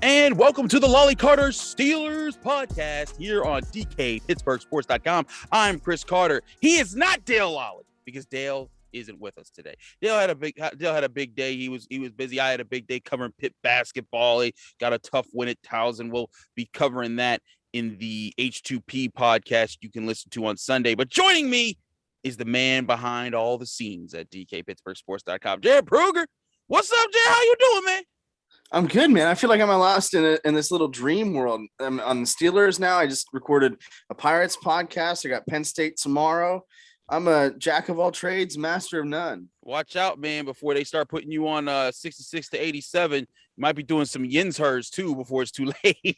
And welcome to the Lolley-Carter Steelers podcast here on Pittsburgh Sports.com. I'm Chris Carter. He is not Dale Lolley because Dale isn't with us today. Dale had a big day. He was busy. I had a big day covering Pitt basketball. He got a tough win at Towson. We'll be covering that in the H2P podcast you can listen to on Sunday. But joining me is the man behind all the scenes at Pittsburgh Sports.com, Jared Pruger. What's up, Jared? How you doing, man? I'm good, man. I feel like I'm lost in this little dream world. I'm on the Steelers now. I just recorded a Pirates podcast. I got Penn State tomorrow. I'm a jack of all trades, master of none. Watch out, man, before they start putting you on 66 to 87. You might be doing some Yinzers too before it's too late.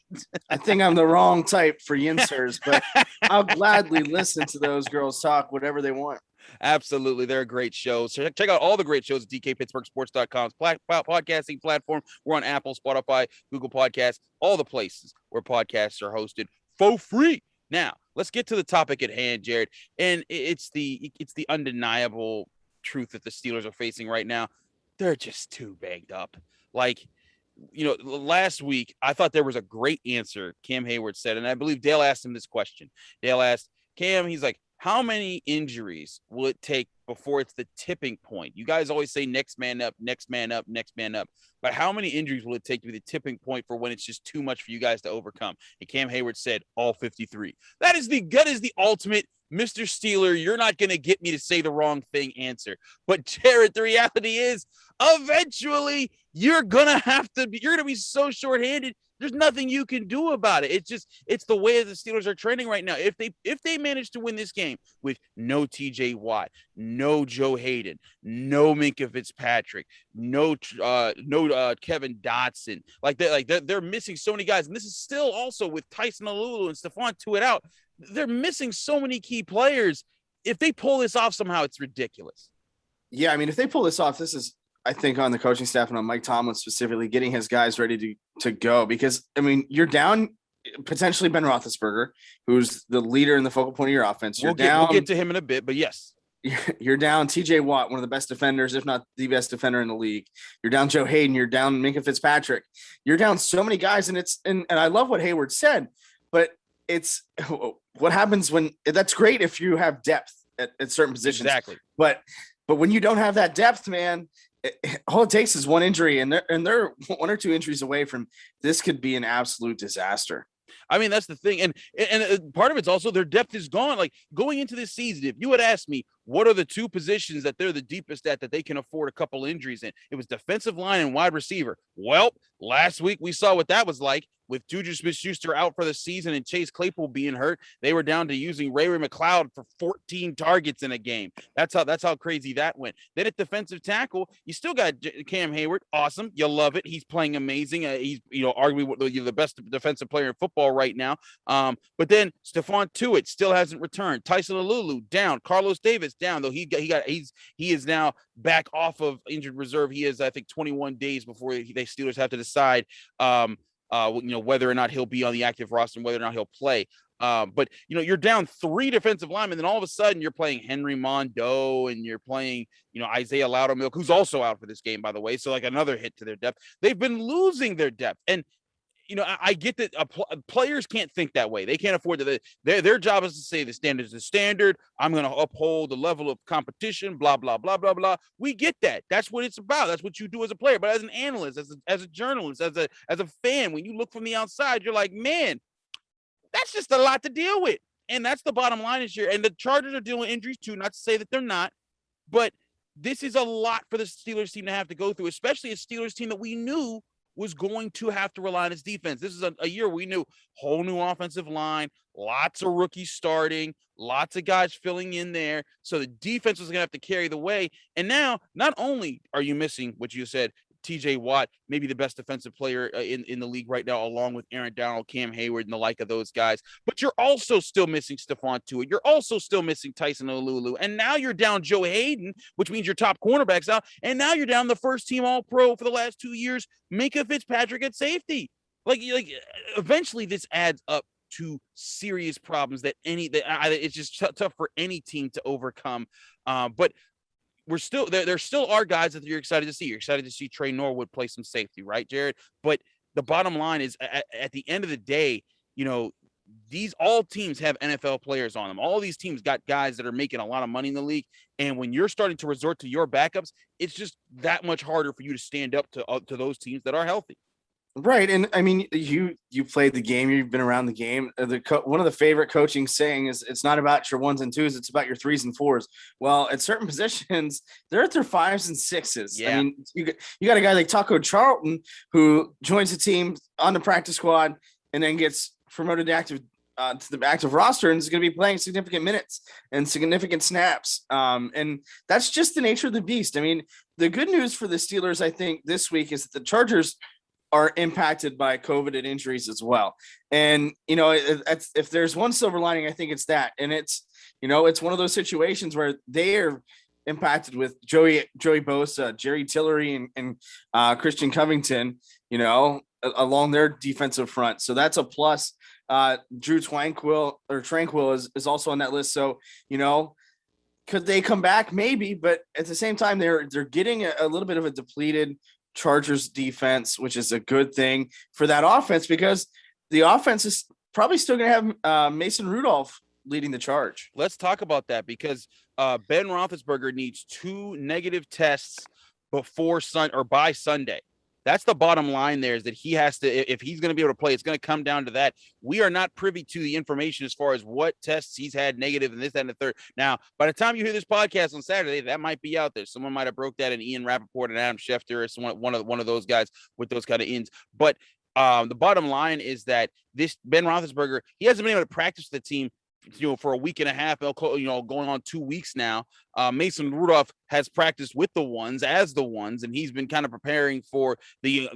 I think I'm the wrong type for Yinzers, but I'll gladly listen to those girls talk whatever they want. Absolutely. They're a great show. So check out all the great shows at DKPittsburghSports.com's podcasting platform. We're on Apple, Spotify, Google Podcasts, all the places where podcasts are hosted for free. Now, let's get to the topic at hand, Jared. And it's the undeniable truth that the Steelers are facing right now. They're just too banged up. Like, last week, I thought there was a great answer Cam Hayward said, and I believe Dale asked him this question. Dale asked Cam, he's like, how many injuries will it take before it's the tipping point? You guys always say next man up, next man up, next man up. But how many injuries will it take to be the tipping point for when it's just too much for you guys to overcome? And Cam Hayward said all 53. That is the ultimate Mr. Steeler, you're not going to get me to say the wrong thing answer. But Jared, the reality is eventually you're going to be so shorthanded. There's nothing you can do about it. It's the way the Steelers are trending right now. If they manage to win this game with no TJ Watt, no Joe Haden, no Minkah Fitzpatrick, no Kevin Dotson, they're missing so many guys. And this is still also with Tyson Alulu and Stephon Tuitt out. They're missing so many key players. If they pull this off somehow, it's ridiculous. Yeah, I mean, if they pull this off, this is, I think, on the coaching staff and on Mike Tomlin specifically, getting his guys ready to go. Because, I mean, you're down potentially Ben Roethlisberger, who's the leader and the focal point of your offense. We'll get to him in a bit, but yes. You're down TJ Watt, one of the best defenders, if not the best defender in the league. You're down Joe Haden. You're down Minkah Fitzpatrick. You're down so many guys, and I love what Hayward said, but it's what happens when – that's great if you have depth at certain positions. Exactly. But when you don't have that depth, man – all it takes is one injury, and they're one or two injuries away from this could be an absolute disaster. I mean, that's the thing. And part of it's also their depth is gone. Like going into this season, if you had asked me what are the two positions that they're the deepest at that they can afford a couple injuries in, it was defensive line and wide receiver. Well, last week we saw what that was like with Juju Smith-Schuster out for the season and Chase Claypool being hurt. They were down to using Ray McLeod for 14 targets in a game. That's how crazy that went. Then at defensive tackle, you still got Cam Hayward. Awesome. You love it. He's playing amazing. He's, arguably the best defensive player in football right now. But then Stephon Tuitt still hasn't returned. Tyson Alulu down. Carlos Davis down, though he is now back off of injured reserve. He is, I think, 21 days before the Steelers have to decide whether or not he'll be on the active roster and whether or not he'll play. But you're down three defensive linemen, then all of a sudden you're playing Henry Mondeau and you're playing, Isaiah Loudermilk, who's also out for this game, by the way. So like another hit to their depth. They've been losing their depth. And I get that players can't think that way. They can't afford to. Their job is to say the standard is the standard. I'm going to uphold the level of competition, blah, blah, blah, blah, blah. We get that. That's what it's about. That's what you do as a player. But as an analyst, as a journalist, as a fan, when you look from the outside, you're like, man, that's just a lot to deal with. And that's the bottom line this year. And the Chargers are dealing with injuries too, not to say that they're not. But this is a lot for the Steelers team to have to go through, especially a Steelers team that we knew was going to have to rely on his defense. This is a year we knew whole new offensive line, lots of rookies starting, lots of guys filling in there. So the defense was going to have to carry the way. And now, not only are you missing what you said, TJ Watt, maybe the best defensive player in the league right now, along with Aaron Donald, Cam Hayward, and the like of those guys. But you're also still missing Stephon Tuitt. You're also still missing Tyson Alulu. And now you're down Joe Haden, which means your top cornerback's out. And now you're down the first team All-Pro for the last 2 years, Minkah Fitzpatrick at safety. Like eventually this adds up to serious problems that it's just tough for any team to overcome. But we're still there still are guys that you're excited to see. You're excited to see Trey Norwood play some safety, right, Jared? But the bottom line is at the end of the day, all teams have NFL players on them. All these teams got guys that are making a lot of money in the league. And when you're starting to resort to your backups, it's just that much harder for you to stand up to those teams that are healthy. Right. And I mean, you played the game, you've been around the game. One of the favorite coaching saying is it's not about your 1s and 2s, it's about your 3s and 4s. Well, at certain positions, they're at their 5s and 6s. Yeah. I mean, you got a guy like Taco Charlton who joins the team on the practice squad and then gets promoted to the active roster and is going to be playing significant minutes and significant snaps. And that's just the nature of the beast. I mean, the good news for the Steelers, I think, this week is that the Chargers are impacted by COVID and injuries as well. And, if there's one silver lining, I think it's that. And it's one of those situations where they are impacted with Joey Bosa, Jerry Tillery, and Christian Covington, along their defensive front. So that's a plus. Drew Tranquil is also on that list. So, could they come back? Maybe, but at the same time, they're getting a little bit of a depleted Chargers defense, which is a good thing for that offense because the offense is probably still going to have Mason Rudolph leading the charge. Let's talk about that because Ben Roethlisberger needs 2 negative tests by Sunday. That's the bottom line there is that he has to, if he's going to be able to play, it's going to come down to that. We are not privy to the information as far as what tests he's had negative and this, that, and the third. Now, by the time you hear this podcast on Saturday, that might be out there. Someone might have broke that in Ian Rappaport and Adam Schefter or one of those guys with those kind of ins. But the bottom line is that this Ben Roethlisberger, he hasn't been able to practice the team for a week and a half, going on 2 weeks now. Mason Rudolph has practiced with the ones, and he's been kind of preparing for the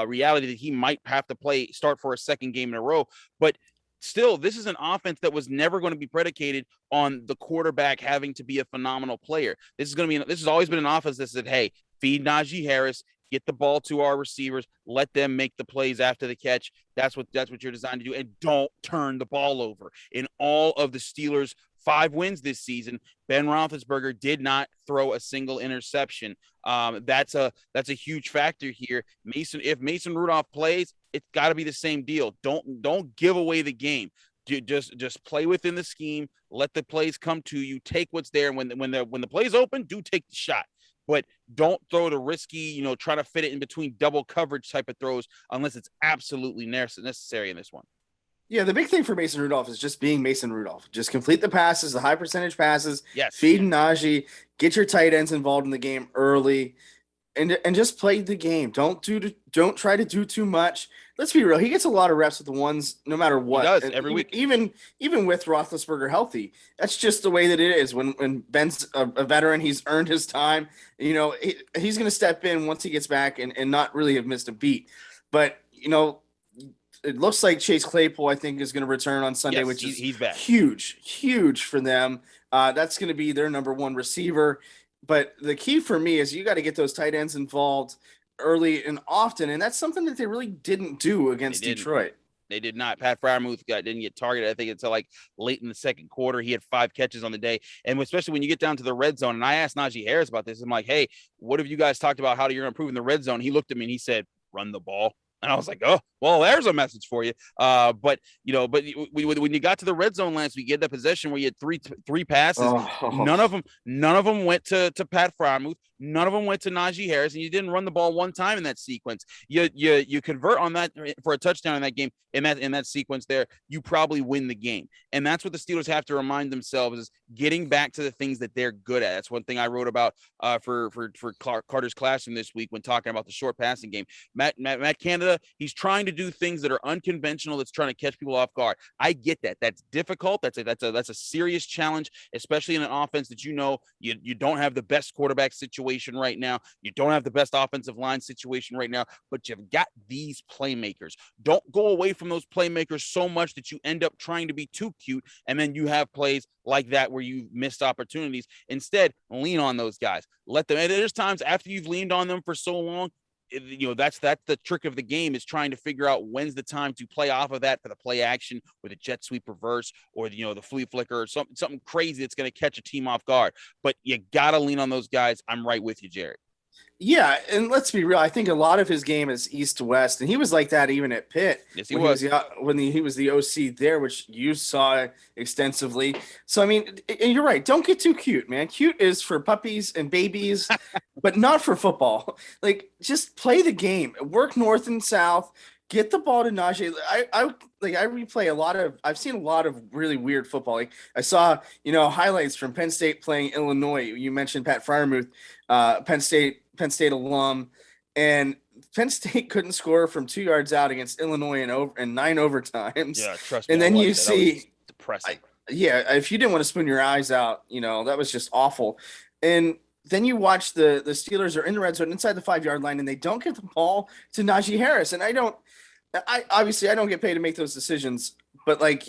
reality that he might have to start for a second game in a row. But still, this is an offense that was never going to be predicated on the quarterback having to be a phenomenal player. This has always been an offense that said, hey, feed Najee Harris, get the ball to our receivers, let them make the plays after the catch. That's what you're designed to do. And don't turn the ball over. In all of the Steelers' 5 wins this season, Ben Roethlisberger did not throw a single interception. That's a huge factor here. If Mason Rudolph plays, it's got to be the same deal. Don't give away the game. Just play within the scheme. Let the plays come to you. Take what's there. When the plays open, do take the shot. But don't throw the risky, try to fit it in between double coverage type of throws unless it's absolutely necessary in this one. Yeah, the big thing for Mason Rudolph is just being Mason Rudolph. Just complete the passes, the high percentage passes. Yes. Feed Najee, get your tight ends involved in the game early, and just play the game. Don't try to do too much. Let's be real. He gets a lot of reps with the ones, no matter what. He does every week. Even with Roethlisberger healthy, that's just the way that it is. When Ben's a veteran, he's earned his time. He's going to step in once he gets back and not really have missed a beat. But it looks like Chase Claypool, I think, is going to return on Sunday, which is he's back. Huge for them. That's going to be their number 1 receiver. But the key for me is you got to get those tight ends involved early and often, and that's something that they really didn't do against Detroit. They did not. Pat Freiermuth didn't get targeted, I think, until like late in the second quarter. He had 5 catches on the day. And especially when you get down to the red zone, and I asked Najee Harris about this. I'm like, hey, what have you guys talked about how you're going to improve in the red zone? He looked at me and he said, run the ball. And I was like, oh, well, there's a message for you. But when you got to the red zone last week, you had that possession where you had three passes. Oh. None of them went to Pat Freiermuth. None of them went to Najee Harris, and you didn't run the ball one time in that sequence. You convert on that for a touchdown in that game, in that sequence there, you probably win the game. And that's what the Steelers have to remind themselves is getting back to the things that they're good at. That's one thing I wrote about for Carter's Classroom this week when talking about the short passing game. Matt Canada, he's trying to do things that are unconventional. That's trying to catch people off guard. I get that. That's difficult. That's a serious challenge, especially in an offense that you don't have the best quarterback situation right now. You don't have the best offensive line situation right now, but you've got these playmakers. Don't go away from those playmakers so much that you end up trying to be too cute, and then you have plays like that where you've missed opportunities. Instead, lean on those guys. Let them. And there's times after you've leaned on them for so long, that's the trick of the game is trying to figure out when's the time to play off of that for the play action or the jet sweep reverse or the flea flicker or something crazy that's going to catch a team off guard. But you got to lean on those guys. I'm right with you, Jared. Yeah, and let's be real. I think a lot of his game is east to west, and he was like that even at Pitt Yes, he when was. he was the OC there, which you saw extensively. So I mean, and you're right. Don't get too cute, man. Cute is for puppies and babies, but not for football. Like, just play the game. Work north and south. Get the ball to Najee. I replay a lot of. I've seen a lot of really weird football. Like I saw, highlights from Penn State playing Illinois. You mentioned Pat Fryermuth, Penn State alum, and Penn State couldn't score from 2 yards out against Illinois in 9 overtimes. Yeah, trust me. And I then you watched that. That was see, depressing. yeah, if you didn't want to spoon your eyes out, that was just awful. And then you watch the Steelers are in the red zone inside the 5 yard line, and they don't get the ball to Najee Harris. And I obviously I don't get paid to make those decisions, but like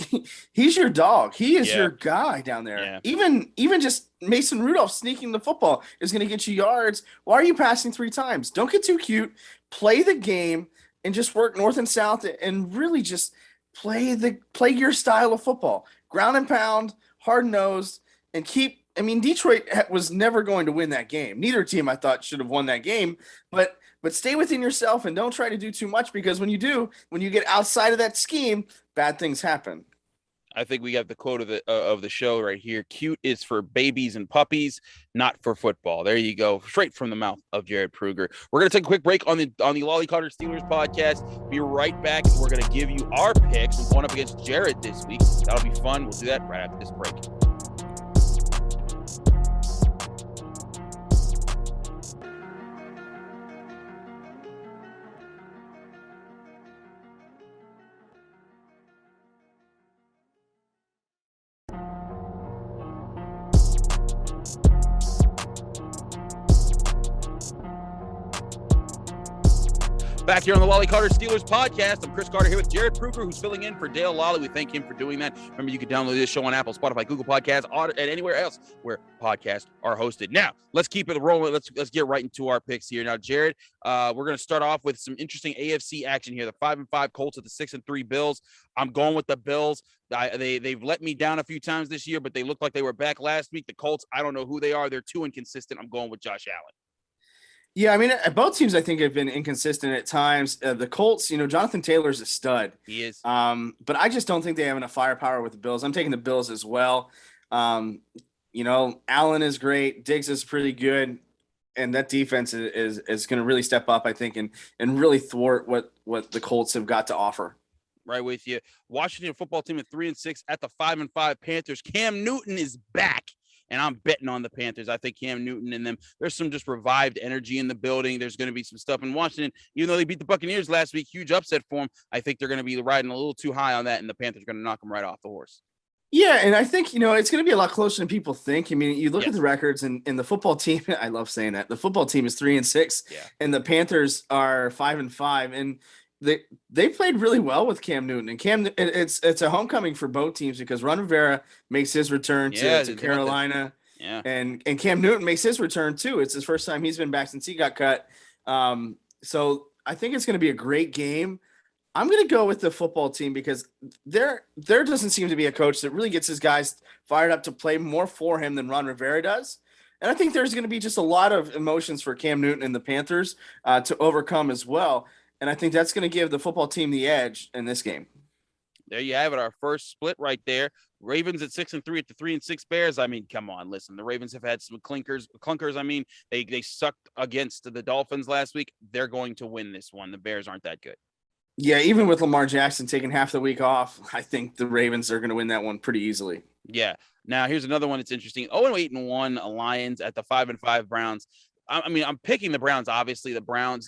he's your dog. He is Yeah. your guy down there. Yeah. Even just Mason Rudolph sneaking the football is going to get you yards. Why are you passing 3 times? Don't get too cute. Play the game and just work north and south and really just play your style of football. Ground and pound, hard nosed, and keep. I mean, Detroit was never going to win that game. Neither team I thought should have won that game, but stay within yourself and don't try to do too much, because when you get outside of that scheme, bad things happen. I think we got the quote of the show right here. Cute is for babies and puppies, not for football. There you go, straight from the mouth of Jared Pruger. We're gonna take a quick break on the Lolley-Carter Steelers podcast. Be right back. We're gonna give you our picks. We're going up against Jared this week. That'll be fun. We'll do that right after this break. Back here on the Lolley-Carter Steelers podcast, I'm Chris Carter here with Jared Pruger, who's filling in for Dale Lolley. We thank him for doing that. Remember, you can download this show on Apple, Spotify, Google Podcasts, and anywhere else where podcasts are hosted. Now, let's keep it rolling. Let's get right into our picks here. Now, Jared, we're going to start off with some interesting AFC action here. The 5-5 Colts at the 6-3 Bills. I'm going with the Bills. They've let me down a few times this year, but they look like they were back last week. The Colts, I don't know who they are. They're too inconsistent. I'm going with Josh Allen. Yeah, I mean, both teams I think have been inconsistent at times. The Colts, Jonathan Taylor's a stud. He is. But I just don't think they have enough firepower with the Bills. I'm taking the Bills as well. Allen is great. Diggs is pretty good, and that defense is going to really step up, I think, and really thwart what the Colts have got to offer. Right with you. Washington football team at 3-6 at the 5-5 Panthers. Cam Newton is back. And I'm betting on the Panthers. I think Cam Newton and them, there's some just revived energy in the building. There's going to be some stuff in Washington. Even though they beat the Buccaneers last week, huge upset for them. I think they're going to be riding a little too high on that, and the Panthers are going to knock them right off the horse. Yeah, and I think, it's going to be a lot closer than people think. I mean, you look at the records, and the football team, I love saying that, the football team is 3-6, and the Panthers are 5-5, and they played really well with Cam Newton. And it's a homecoming for both teams, because Ron Rivera makes his return to Carolina. Yeah. And Cam Newton makes his return too. It's his first time he's been back since he got cut. So I think it's going to be a great game. I'm going to go with the football team, because there doesn't seem to be a coach that really gets his guys fired up to play more for him than Ron Rivera does. And I think there's going to be just a lot of emotions for Cam Newton and the Panthers to overcome as well. And I think that's going to give the football team the edge in this game. There you have it. Our first split right there. Ravens at 6-3 at the 3-6 Bears. I mean, come on, listen. The Ravens have had some clunkers. I mean, they sucked against the Dolphins last week. They're going to win this one. The Bears aren't that good. Yeah, even with Lamar Jackson taking half the week off, I think the Ravens are going to win that one pretty easily. Yeah. Now here's another one that's interesting. 0-8-1 Lions at the 5-5 Browns. I mean, I'm picking the Browns. Obviously, the Browns,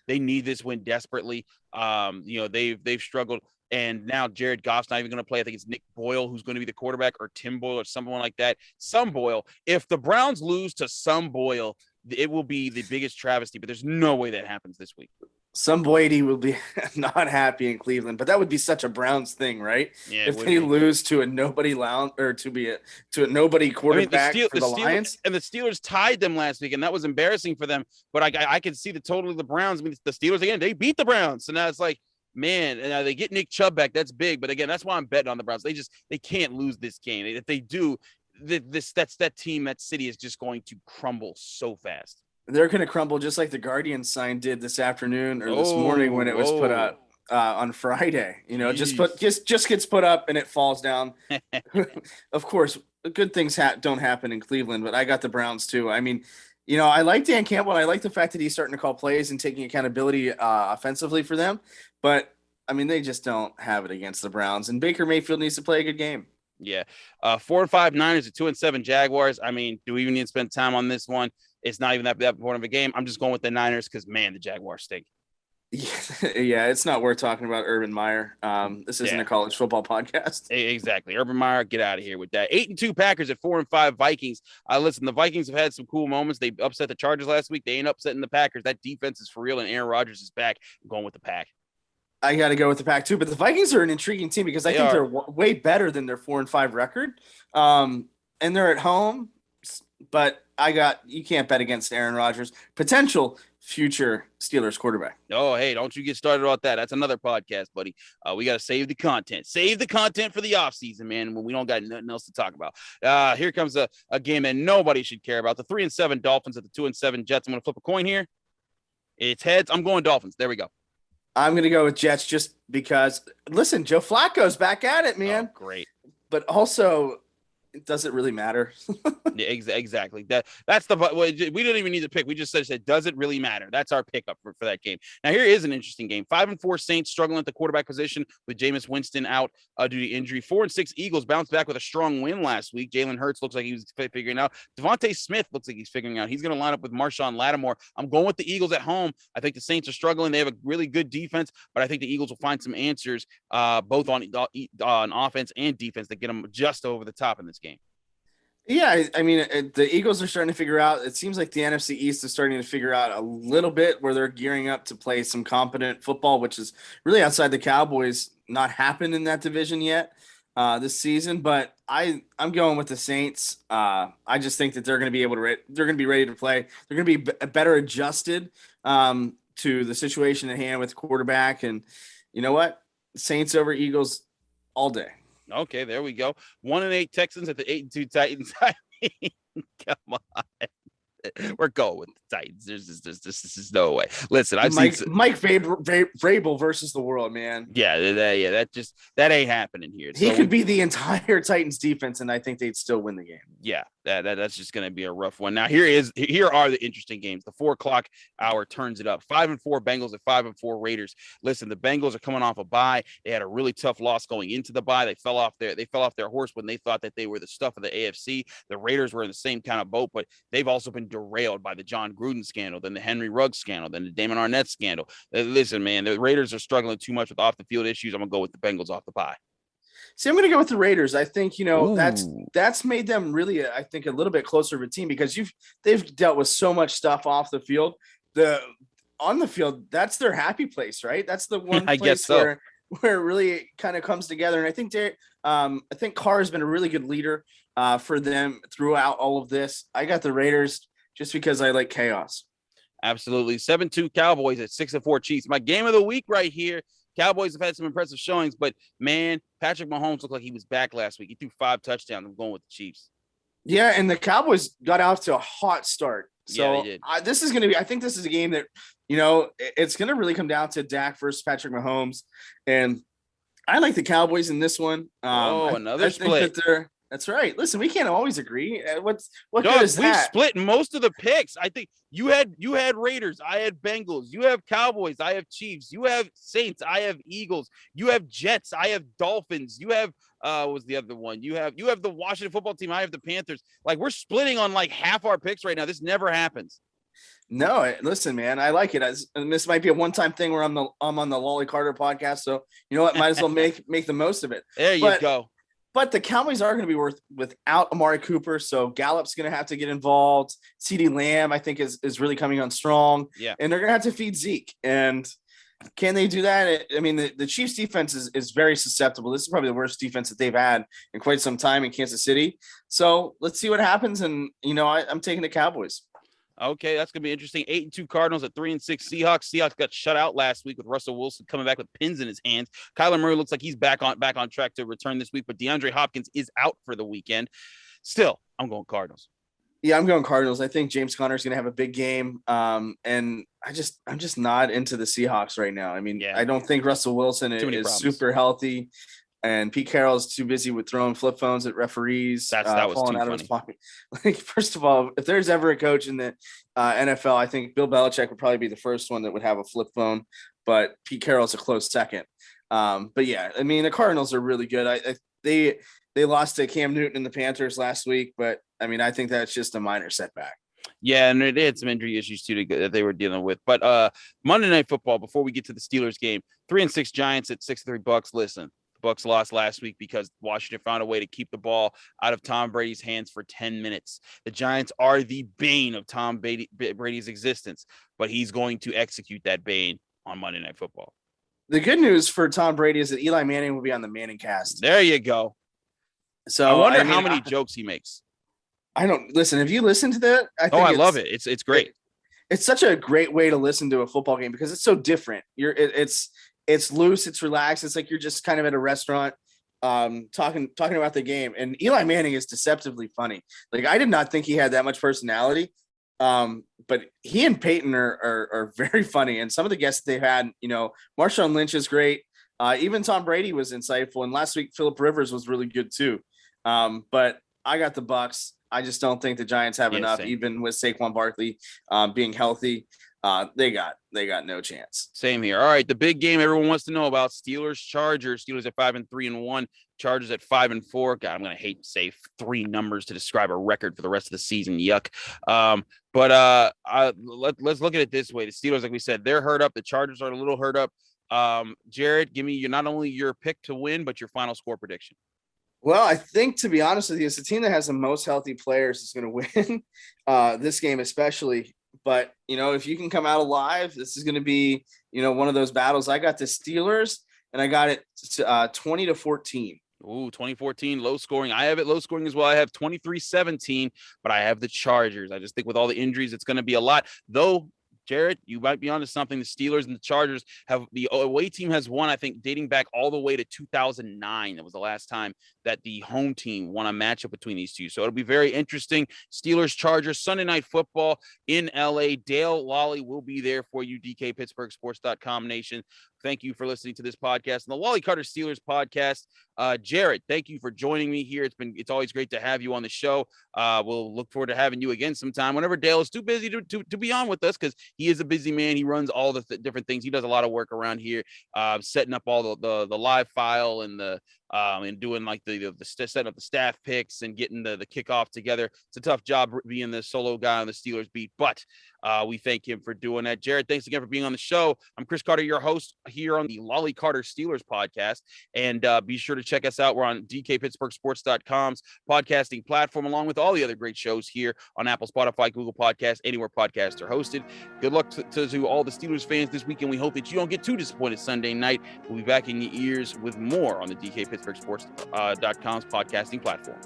they need this win desperately. They've struggled. And now Jared Goff's not even going to play. I think it's Nick Boyle who's going to be the quarterback, or Tim Boyle or someone like that. Some Boyle. If the Browns lose to some Boyle, it will be the biggest travesty, but there's no way that happens this week. Some Boydie will be not happy in Cleveland, but that would be such a Browns thing, right? Yeah, if they lose to a nobody to a nobody quarterback for the Lions. And the Steelers tied them last week, and that was embarrassing for them. But I can see the total of the Browns. I mean, the Steelers, again, they beat the Browns. So now it's like, man, and they get Nick Chubb back. That's big. But again, that's why I'm betting on the Browns. They can't lose this game. If they do, that team, that city is just going to crumble so fast. they're going to crumble just like the Guardian sign did this afternoon or this morning when it was put up on Friday. Just gets put up and it falls down. Of course, good things don't happen in Cleveland, but I got the Browns too. I mean, I like Dan Campbell. And I like the fact that he's starting to call plays and taking accountability offensively for them. But I mean, they just don't have it against the Browns. And Baker Mayfield needs to play a good game. Yeah. 4-5 Niners at 2-7 Jaguars. I mean, do we even need to spend time on this one? It's not even that important of a game. I'm just going with the Niners because, man, the Jaguars stink. Yeah, it's not worth talking about Urban Meyer. This isn't a college football podcast. Exactly. Urban Meyer, get out of here with that. 8-2 Packers at 4-5 Vikings. Listen, the Vikings have had some cool moments. They upset the Chargers last week. They ain't upsetting the Packers. That defense is for real, and Aaron Rodgers is back. I'm going with the Pack. I got to go with the Pack too, but the Vikings are an intriguing team because I think they're way better than their 4-5 record. And they're at home, but you can't bet against Aaron Rodgers, potential future Steelers quarterback. Oh, hey, don't you get started on that. That's another podcast, buddy. We got to save the content. Save the content for the offseason, man, when we don't got nothing else to talk about. Here comes a game that nobody should care about. The 3-7 Dolphins at the 2-7 Jets. I'm going to flip a coin here. It's heads. I'm going Dolphins. There we go. I'm going to go with Jets just because, listen, Joe Flacco's back at it, man. Oh, great. But also, does it really matter? Yeah, exactly. That's we don't even need to pick. We just said, does it really matter? That's our pickup for that game. Now, here is an interesting game. 5-4 Saints struggling at the quarterback position with Jameis Winston out due to injury. 4-6 Eagles bounced back with a strong win last week. Jalen Hurts looks like he was figuring out. Devontae Smith looks like he's figuring out. He's going to line up with Marshawn Lattimore. I'm going with the Eagles at home. I think the Saints are struggling. They have a really good defense, but I think the Eagles will find some answers both on offense and defense that get them just over the top in this game. Yeah, I mean, the Eagles are starting to figure out, it seems like the NFC East is starting to figure out a little bit where they're gearing up to play some competent football, which is really outside the Cowboys not happened in that division yet this season. But I'm going with the Saints. I just think that they're going to be they're going to be ready to play. They're going to be better adjusted to the situation at hand with the quarterback. And you know what? Saints over Eagles all day. Okay, there we go. 1-8 Texans at the 8-2 Titans. I mean, come on. We're going with the Titans. There's no way. Listen, Mike Vrabel versus the world, man. Yeah, that ain't happening here. He could be the entire Titans defense, and I think they'd still win the game. Yeah, that's just going to be a rough one. Now, here are the interesting games. The 4:00 hour turns it up. 5-4 Bengals at 5-4 Raiders. Listen, the Bengals are coming off a bye. They had a really tough loss going into the bye. They fell off their horse when they thought that they were the stuff of the AFC. The Raiders were in the same kind of boat, but they've also been derailed by the John Gruden scandal, then the Henry Ruggs scandal, then the Damon Arnett scandal. Listen, man, the Raiders are struggling too much with off the field issues. I'm gonna go with the Bengals off the bye. See, I'm going to go with the Raiders. I think, that's made them really, I think, a little bit closer of a team because they've dealt with so much stuff off the field. On the field, that's their happy place, right? That's the one place guess so. where it really kind of comes together. And I think Carr has been a really good leader for them throughout all of this. I got the Raiders just because I like chaos. Absolutely. 7-2 Cowboys at 6-4 Chiefs. My game of the week right here. Cowboys have had some impressive showings, but man, Patrick Mahomes looked like he was back last week. He threw 5 touchdowns. I'm going with the Chiefs. Yeah, and the Cowboys got off to a hot start. So yeah, they did. I think this is a game that, it's going to really come down to Dak versus Patrick Mahomes. And I like the Cowboys in this one. Another split. That's right. Listen, we can't always agree. What good is that? We've split most of the picks. I think you had Raiders. I had Bengals. You have Cowboys. I have Chiefs. You have Saints. I have Eagles. You have Jets. I have Dolphins. You have what was the other one? You have the Washington football team. I have the Panthers. Like we're splitting on like half our picks right now. This never happens. No, listen, man, I like it. And this might be a one-time thing where I'm on the Lolley-Carter podcast. So you know what? Might as well make the most of it. There you go. But the Cowboys are going to be without Amari Cooper, so Gallup's going to have to get involved. CeeDee Lamb, I think, is really coming on strong. Yeah, and they're going to have to feed Zeke. And can they do that? I mean, the Chiefs' defense is very susceptible. This is probably the worst defense that they've had in quite some time in Kansas City. So let's see what happens. And I'm taking the Cowboys. Okay, that's going to be interesting. 8-2 Cardinals at 3-6 Seahawks. Seahawks got shut out last week with Russell Wilson coming back with pins in his hands. Kyler Murray looks like he's back on track to return this week, but DeAndre Hopkins is out for the weekend. Still, I'm going Cardinals. Yeah, I'm going Cardinals. I think James Conner's going to have a big game. And I'm just not into the Seahawks right now. I mean, Yeah. I don't think Russell Wilson Too many is problems. super healthy, and Pete Carroll's too busy with throwing flip phones at referees, that was falling too out funny. of his pocket. Like, first of all, if there's ever a coach in the NFL, I think Bill Belichick would probably be the first one that would have a flip phone, but Pete Carroll's a close second. But yeah, I mean, the Cardinals are really good. They lost to Cam Newton and the Panthers last week, but I mean, I think that's just a minor setback. Yeah, and they had some injury issues too that they were dealing with. But Monday Night Football, before we get to the Steelers game, 3-6 Giants at 6-3 Bucks. Listen, the Bucks lost last week because Washington found a way to keep the ball out of Tom Brady's hands for 10 minutes. The Giants are the bane of Tom Brady's existence, but he's going to execute that bane on Monday Night Football. The good news for Tom Brady is that Eli Manning will be on the Manning cast. There you go. So I wonder how many jokes he makes. I don't listen. Have you listened to that? I love it. It's great. It's such a great way to listen to a football game because it's so different. It's loose, it's relaxed. It's like you're just kind of at a restaurant, talking about the game. And Eli Manning is deceptively funny. Like, I did not think he had that much personality. But he and Peyton are very funny. And some of the guests they've had, Marshawn Lynch is great. Even Tom Brady was insightful. And last week, Phillip Rivers was really good too. But I got the Bucks. I just don't think the Giants have enough, same. even with Saquon Barkley being healthy. They got no chance. Same here. All right, the big game everyone wants to know about: Steelers-Chargers. Steelers at 5-3-1. Chargers at 5-4. God, I'm gonna hate to say 3 numbers to describe a record for the rest of the season. Yuck. But let's look at it this way: the Steelers, like we said, they're hurt up. The Chargers are a little hurt up. Jared, give me not only your pick to win, but your final score prediction. Well, I think, to be honest with you, it's the team that has the most healthy players is going to win this game, especially. But, if you can come out alive, this is going to be, one of those battles. I got the Steelers, and I got it 20-14. Ooh, 2014, low scoring. I have it low scoring as well. I have 23-17, but I have the Chargers. I just think with all the injuries, it's going to be a lot. Though, Jared, you might be onto something. The Steelers and the Chargers have the away team has won, I think, dating back all the way to 2009. That was the last time that the home team won a matchup between these two. So it'll be very interesting. Steelers, Chargers, Sunday Night Football in LA. Dale Lolley will be there for you, DK Pittsburgh Sports.com Nation. Thank you for listening to this podcast and the Lolley-Carter Steelers podcast. Jared, thank you for joining me here. It's always great to have you on the show. We'll look forward to having you again sometime whenever Dale is too busy to be on with us, because he is a busy man. He runs all the different things. He does a lot of work around here, setting up all the live file and and doing like the setting up the staff picks and getting the kickoff together. It's a tough job being the solo guy on the Steelers beat, but we thank him for doing that. Jared, thanks again for being on the show. I'm Chris Carter, your host here on the Lolley-Carter Steelers podcast. And be sure to check us out. We're on DKPittsburghSports.com's podcasting platform, along with all the other great shows here on Apple, Spotify, Google Podcasts, anywhere podcasts are hosted. Good luck to all the Steelers fans this weekend. We hope that you don't get too disappointed Sunday night. We'll be back in your ears with more on the DKPittsburghSports.com's podcasting platform.